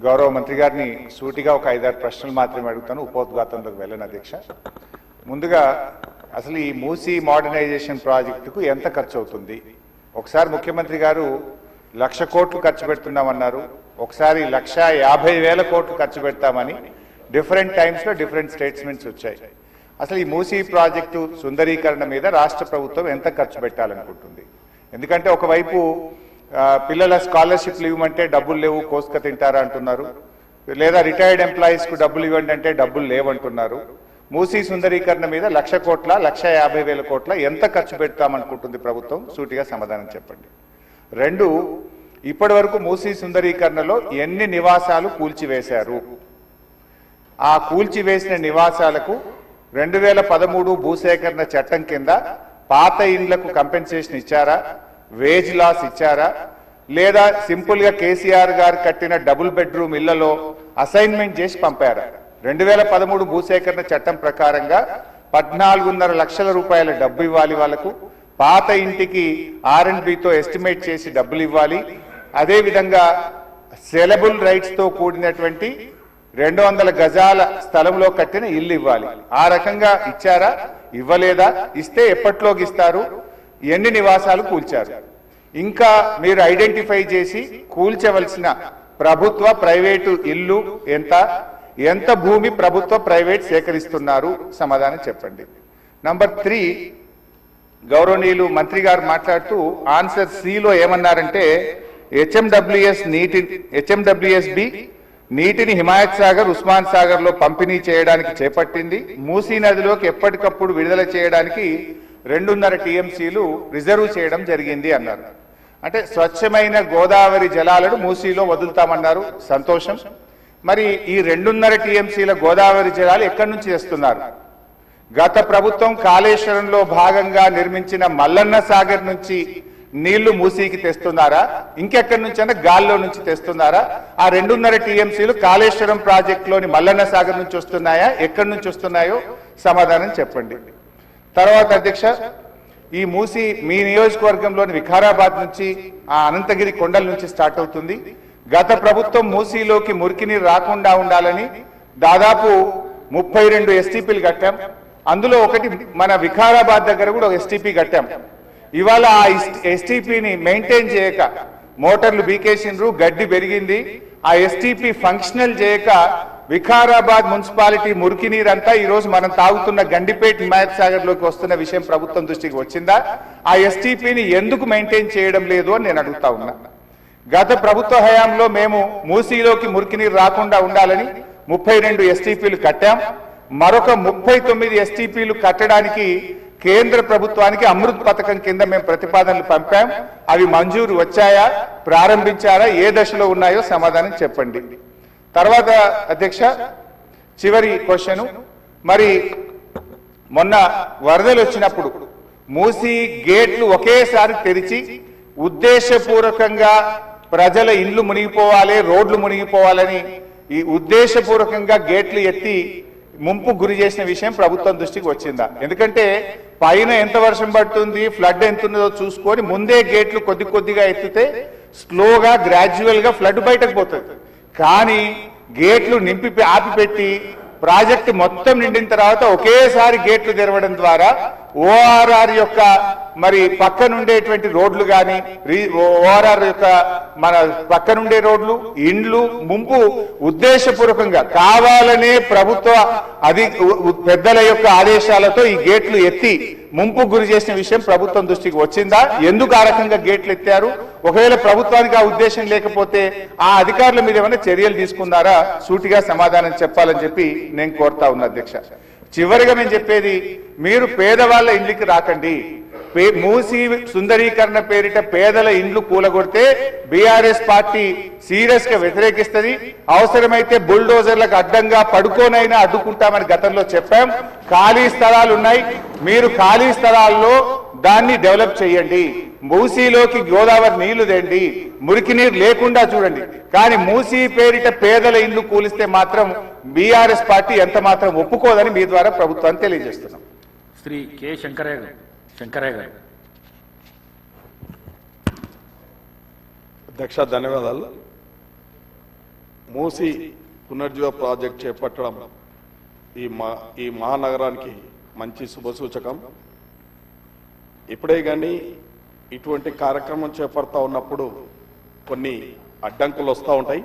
గౌరవ మంత్రి గారిని సూటిగా ఒక 5-6 ప్రశ్నలు మాత్రమే అడుగుతాను, ఉపోద్ఘాతంలోకి వెళ్ళను అధ్యక్ష. ముందుగా అసలు ఈ మూసీ మోడర్నైజేషన్ ప్రాజెక్టుకు ఎంత ఖర్చు అవుతుంది? ఒకసారి ముఖ్యమంత్రి గారు 1,00,000 కోట్లు ఖర్చు పెడుతున్నామన్నారు, ఒకసారి 1,50,000 కోట్లు ఖర్చు పెడతామని డిఫరెంట్ టైమ్స్లో డిఫరెంట్ స్టేట్మెంట్స్ వచ్చాయి. అసలు ఈ మూసీ ప్రాజెక్టు సుందరీకరణ మీద రాష్ట్ర ప్రభుత్వం ఎంత ఖర్చు పెట్టాలనుకుంటుంది? ఎందుకంటే ఒకవైపు పిల్లల స్కాలర్షిప్లు ఇవ్వమంటే డబ్బులు లేవు, కోసుక తింటారా అంటున్నారు, లేదా రిటైర్డ్ ఎంప్లాయీస్కు డబ్బులు ఇవ్వండి అంటే డబ్బులు లేవంటున్నారు. మూసీ సుందరీకరణ మీద 1,00,000 కోట్ల 1,50,000 కోట్ల ఎంత ఖర్చు పెడతామనుకుంటుంది ప్రభుత్వం? సూటిగా సమాధానం చెప్పండి. 2, ఇప్పటి వరకు మూసీ సుందరీకరణలో ఎన్ని నివాసాలు కూల్చివేశారు? ఆ కూల్చివేసిన నివాసాలకు 2013 భూసేకరణ చట్టం కింద పాత ఇండ్లకు కంపెన్సేషన్ ఇచ్చారా, వేజ్ లాస్ ఇచ్చారా, లేదా సింపుల్ గా కేసీఆర్ గారు కట్టిన డబుల్ బెడ్రూమ్ ఇళ్లలో అసైన్మెంట్ చేసి పంపారా? 2013 భూసేకరణ చట్టం ప్రకారంగా 14.5 లక్షల రూపాయల డబ్బు ఇవ్వాలి వాళ్ళకు, పాత ఇంటికి R&Bతో ఎస్టిమేట్ చేసి డబ్బులు ఇవ్వాలి, అదేవిధంగా సెలబుల్ రైట్స్ తో కూడినటువంటి 200 గజాల స్థలంలో కట్టిన ఇల్లు ఇవ్వాలి. ఆ రకంగా ఇచ్చారా, ఇవ్వలేదా, ఇస్తే ఎప్పట్లోకి ఇస్తారు, ఎన్ని నివాసాలు కూల్చారు? ఇంకా మీరు ఐడెంటిఫై చేసి కూల్చవలసిన ప్రభుత్వ ప్రైవేటు ఇల్లు ఎంత భూమి ప్రభుత్వ ప్రైవేట్ సేకరిస్తున్నారు? సమాధానం చెప్పండి. నంబర్ 3, గౌరవనీయులు మంత్రి గారు మాట్లాడుతూ ఆన్సర్ సిలో ఏమన్నారంటే హెచ్ఎండబ్ల్యూఎస్బి నీటిని హిమాయత్ సాగర్, ఉస్మాన్ సాగర్ లో పంపిణీ చేయడానికి చేపట్టింది. మూసీ నదిలోకి ఎప్పటికప్పుడు విడుదల చేయడానికి 2.5 టీఎంసీలు రిజర్వ్ చేయడం జరిగింది అన్నారు. అంటే స్వచ్ఛమైన గోదావరి జలాలను మూసీలో వదులుతామన్నారు, సంతోషం. మరి ఈ 2.5 టీఎంసీల గోదావరి జలాలు ఎక్కడి నుంచి తెస్తున్నారు? గత ప్రభుత్వం కాళేశ్వరంలో భాగంగా నిర్మించిన మల్లన్న సాగర్ నుంచి నీళ్లు మూసీకి తెస్తున్నారా, ఇంకెక్కడి నుంచి అంటే గాల్లో నుంచి తెస్తున్నారా? ఆ 2.5 టీఎంసీలు కాళేశ్వరం ప్రాజెక్టులోని మల్లన్న సాగర్ నుంచి వస్తున్నాయా, ఎక్కడి నుంచి వస్తున్నాయో సమాధానం చెప్పండి. తర్వాత అధ్యక్ష, ఈ మూసీ మీ నియోజకవర్గంలోని వికారాబాద్ నుంచి ఆ అనంతగిరి కొండల నుంచి స్టార్ట్ అవుతుంది. గత ప్రభుత్వం మూసీలోకి మురికి నీరు రాకుండా ఉండాలని దాదాపు 32 ఎస్టీపీలు కట్టాం. అందులో ఒకటి మన వికారాబాద్ దగ్గర కూడా ఒక ఎస్టీపీ కట్టాం. ఇవాళ ఆ ఎస్టీపీని మెయింటైన్ చేయక మోటార్లు బీకేసిండ్రు, గడ్డి పెరిగింది. ఆ ఎస్టీపీ ఫంక్షనల్ చేయక వికారాబాద్ మున్సిపాలిటీ మురికి నీరంతా ఈ రోజు మనం తాగుతున్న గండిపేట హిమాయత్ సాగర్ లోకి వస్తున్న విషయం ప్రభుత్వం దృష్టికి వచ్చిందా? ఆ ఎస్టీపీని ఎందుకు మెయింటైన్ చేయడం లేదు అని నేను అడుగుతా ఉన్నా. గత ప్రభుత్వ హయాంలో మేము మూసీలోకి మురికి నీరు రాకుండా ఉండాలని 32 ఎస్టీపీలు కట్టాం. మరొక 39 ఎస్టీపీలు కట్టడానికి కేంద్ర ప్రభుత్వానికి అమృత్ పథకం కింద మేము ప్రతిపాదనలు పంపాం. అవి మంజూరు వచ్చాయా, ప్రారంభించారా, ఏ దశలో ఉన్నాయో సమాధానం చెప్పండి. తర్వాత అధ్యక్ష, చివరి క్వశ్చన్, మరి మొన్న వరదలు వచ్చినప్పుడు మూసీ గేట్లు ఒకేసారి తెరిచి ఉద్దేశపూర్వకంగా ప్రజల ఇండ్లు మునిగిపోవాలి, రోడ్లు మునిగిపోవాలని ఈ ఉద్దేశపూర్వకంగా గేట్లు ఎత్తి ముంపు గురి చేసిన విషయం ప్రభుత్వం దృష్టికి వచ్చిందా? ఎందుకంటే పైన ఎంత వర్షం పడుతుంది, ఫ్లడ్ ఎంత ఉన్నదో చూసుకొని ముందే గేట్లు కొద్దిగా ఎత్తితే స్లోగా గ్రాడ్యువల్ గా ఫ్లడ్ బయటకు పోతుంది. కానీ గేట్లు ఆపిపెట్టి ప్రాజెక్టు మొత్తం నిండిన తర్వాత ఒకేసారి గేట్లు తెరవడం ద్వారా ఓఆర్ఆర్ యొక్క మరి పక్కనుండేటువంటి రోడ్లు కానీ ఓఆర్ఆర్ యొక్క మన పక్కనుండే రోడ్లు, ఇండ్లు ముంపు ఉద్దేశపూర్వకంగా కావాలనే ప్రభుత్వ పెద్దల యొక్క ఆదేశాలతో ఈ గేట్లు ఎత్తి ముంపు గురి చేసిన విషయం ప్రభుత్వం దృష్టికి వచ్చిందా? ఎందుకు ఆ రకంగా గేట్లు ఎత్తారు? ఒకవేళ ప్రభుత్వానికి ఆ ఉద్దేశం లేకపోతే ఆ అధికారుల మీద ఏమైనా చర్యలు తీసుకున్నారా? సూటిగా సమాధానం చెప్పాలని చెప్పి నేను కోరుతా ఉన్నా అధ్యక్ష. చివరిగా మేము చెప్పేది, మీరు పేదవాళ్ళ ఇంటికి రాకండి. మూసీ సుందరీకరణ పేరిట పేదల ఇండ్లు కూలగొడితే బీఆర్ఎస్ పార్టీ సీరియస్ గా వ్యతిరేకిస్తుంది. అవసరమైతే బుల్డోజర్లకు అడ్డంగా పడుకోనైనా అడ్డుకుంటామని గతంలో చెప్పాం. ఖాళీ స్థలాలు ఉన్నాయి, మీరు ఖాళీ స్థలాల్లో దాన్ని డెవలప్ చేయండి. మూసీలోకి గోదావరి నీళ్లు తెండి, మురికి నీరు లేకుండా చూడండి. కానీ మూసీ పేరిట పేదల ఇండ్లు కూలిస్తే మాత్రం బీఆర్ఎస్ పార్టీ ఎంత మాత్రం ఒప్పుకోదని మీ ద్వారా ప్రభుత్వాన్ని తెలియజేస్తున్నాం. శ్రీ కె శంకరయ్య గారు. అధ్యక్ష ధన్యవాదాలు. మూసి పునర్జీవ ప్రాజెక్ట్ చేపట్టడం ఈ మహానగరానికి మంచి శుభసూచకం. ఇప్పుడే కానీ ఇటువంటి కార్యక్రమం చేపడతా ఉన్నప్పుడు కొన్ని అడ్డంకులు వస్తూ ఉంటాయి.